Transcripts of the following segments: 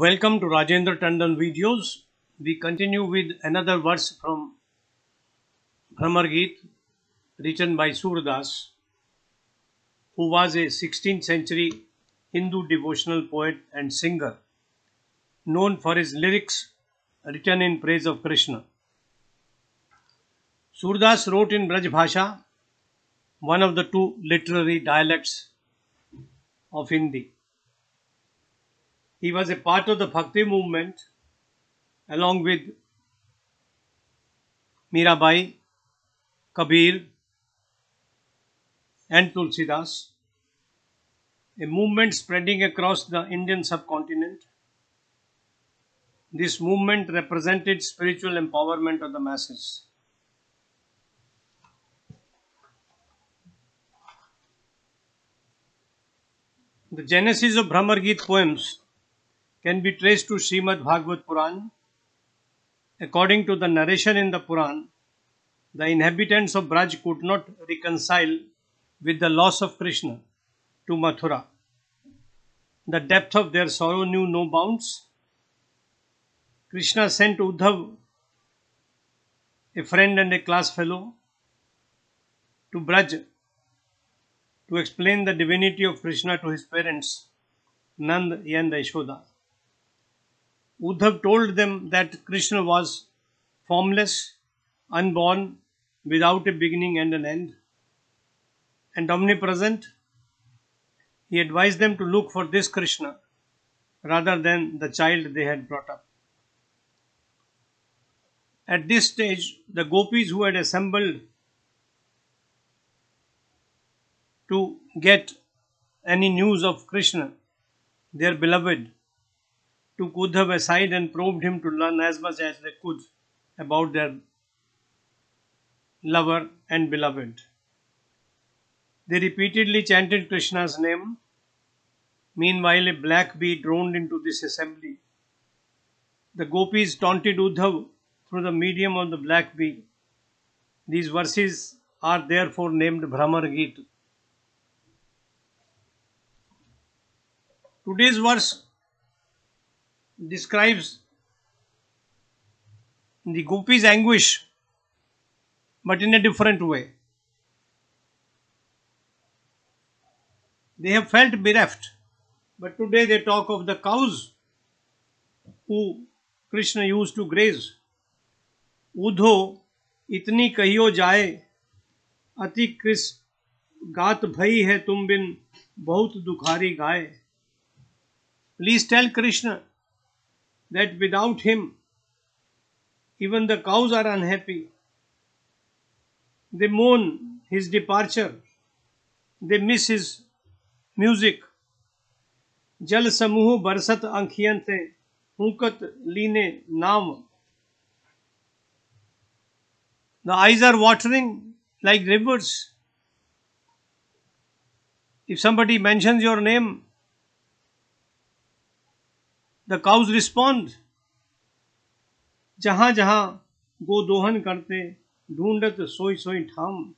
Welcome to Rajendra Tandon videos. We continue with another verse from Bhramar Geet written by Surdas, who was a 16th century Hindu devotional poet and singer, known for his lyrics written in praise of Krishna. Surdas wrote in Braj Bhasha, one of the two literary dialects of Hindi. He was a part of the Bhakti movement along with Mirabai, Kabir, and Tulsidas, a movement spreading across the Indian subcontinent. This movement represented spiritual empowerment of the masses. The genesis of Bhramar Geet poems can be traced to Srimad Bhagavad Puran. According to the narration in the Puran, the inhabitants of Braj could not reconcile with the loss of Krishna to Mathura. The depth of their sorrow knew no bounds. Krishna sent Uddhav, a friend and a class fellow, to Braj to explain the divinity of Krishna to his parents, Nand and Yashoda. Uddhav told them that Krishna was formless, unborn, without a beginning and an end, and omnipresent. He advised them to look for this Krishna rather than the child they had brought up. At this stage, the gopis who had assembled to get any news of Krishna, their beloved, took Uddhav aside and probed him to learn as much as they could about their lover and beloved. They repeatedly chanted Krishna's name. Meanwhile, a black bee droned into this assembly. The gopis taunted Uddhav through the medium of the black bee. These verses are therefore named Bhramar Geet. Today's verse describes the gopis' anguish, but in a different way. They have felt bereft, but today they talk of the cows who Krishna used to graze. Udho itni kahiyo jaye, अति कृस गात भई है तुम बिन बहुत दुखारी गाय. Please tell Krishna that without him, even the cows are unhappy. They mourn his departure. They miss his music. जल समूह बरसत आँखियन थे, हुकत लीने नाम. The eyes are watering like rivers. If somebody mentions your name, the cows respond. जहाँ जहाँ गोदोहन करते, ढूंढत सोई सोई ठाम.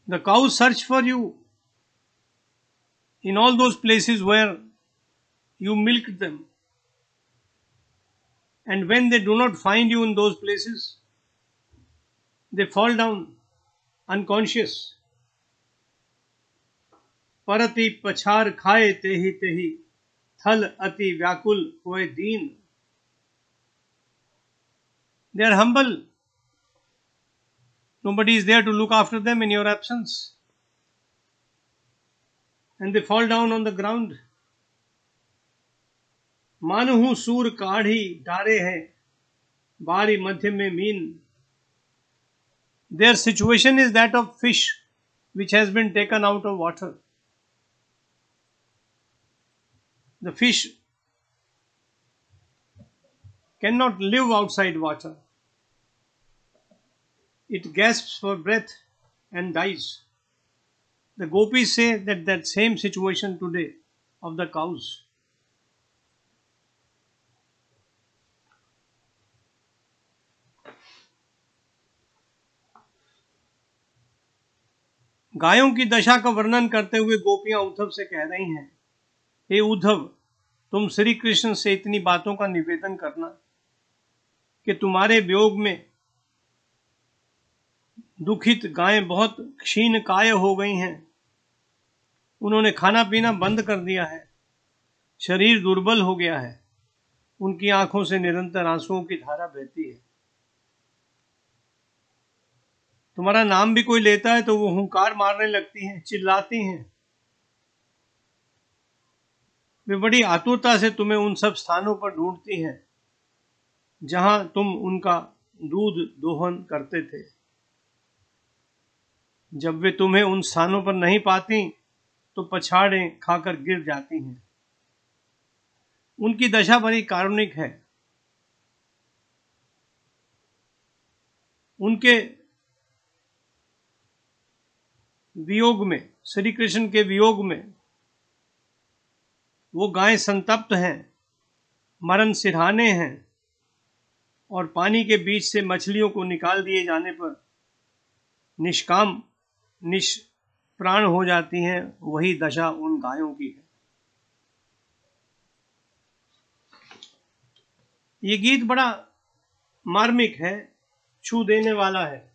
The cows search for you in all those places where you milked them. And when they do not find you in those places, they fall down unconscious. परति पछार खाए तेहि तेहि, थल अति व्याकुल होए दीन. They are humble. Nobody is there to look after them in your absence. And they fall down on the ground. मानहु सूर काढ़ी डारे हैं, बारी मध्य में mean. Their situation is that of fish which has been taken out of water. The fish cannot live outside water. It gasps for breath and dies. The gopis say that same situation today of the cows. गायों की दशा का वर्णन करते हुए गोपियां उद्धव से कह रही हैं, हे उद्धव, तुम श्री कृष्ण से इतनी बातों का निवेदन करना कि तुम्हारे वियोग में दुखित गायें बहुत क्षीण काय हो गई हैं। उन्होंने खाना पीना बंद कर दिया है, शरीर दुर्बल हो गया है, उनकी आंखों से निरंतर आंसुओं की धारा बहती है। तुम्हारा नाम भी कोई लेता है तो वो हुंकार मारने लगती हैं, चिल्लाती हैं। वे बड़ी आतुरता से तुम्हें उन सब स्थानों पर ढूंढती हैं जहां तुम उनका दूध दोहन करते थे। जब वे तुम्हें उन स्थानों पर नहीं पाती तो पछाड़ें खाकर गिर जाती हैं। उनकी दशा बड़ी कारुणिक है। उनके वियोग में, श्री कृष्ण के वियोग में वो गायें संतप्त हैं, मरण सिरहाने हैं, और पानी के बीच से मछलियों को निकाल दिए जाने पर निष्काम निष्प्राण हो जाती हैं। वही दशा उन गायों की है। ये गीत बड़ा मार्मिक है, छू देने वाला है,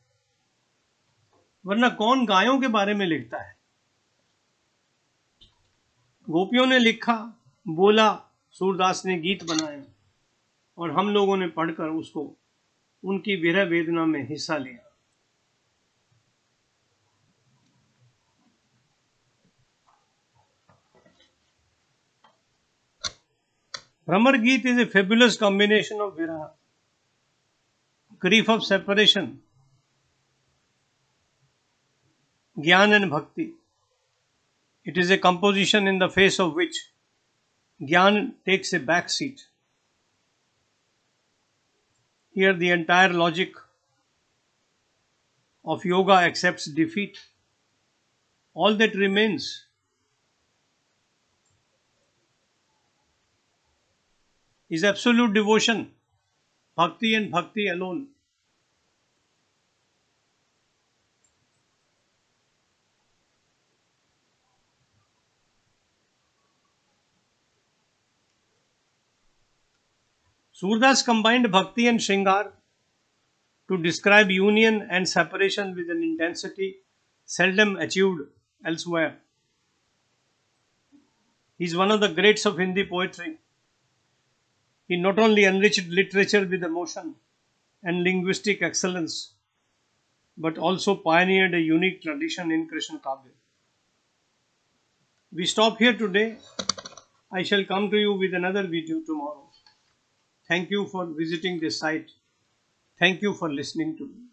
वरना कौन गायों के बारे में लिखता है। गोपियों ने लिखा, बोला, सूरदास ने गीत बनाया और हम लोगों ने पढ़कर उसको उनकी विरह वेदना में हिस्सा लिया। भ्रमर गीत is a fabulous combination of viraha, grief of separation, Gyan and Bhakti. It is a composition in the face of which Gyan takes a back seat. Here the entire logic of yoga accepts defeat. All that remains is absolute devotion, bhakti and bhakti alone. Surdas combined bhakti and shringar to describe union and separation with an intensity seldom achieved elsewhere. He is one of the greats of Hindi poetry. He not only enriched literature with emotion and linguistic excellence, but also pioneered a unique tradition in Krishna Kavya. We stop here today. I shall come to you with another video tomorrow. Thank you for visiting this site. Thank you for listening to me.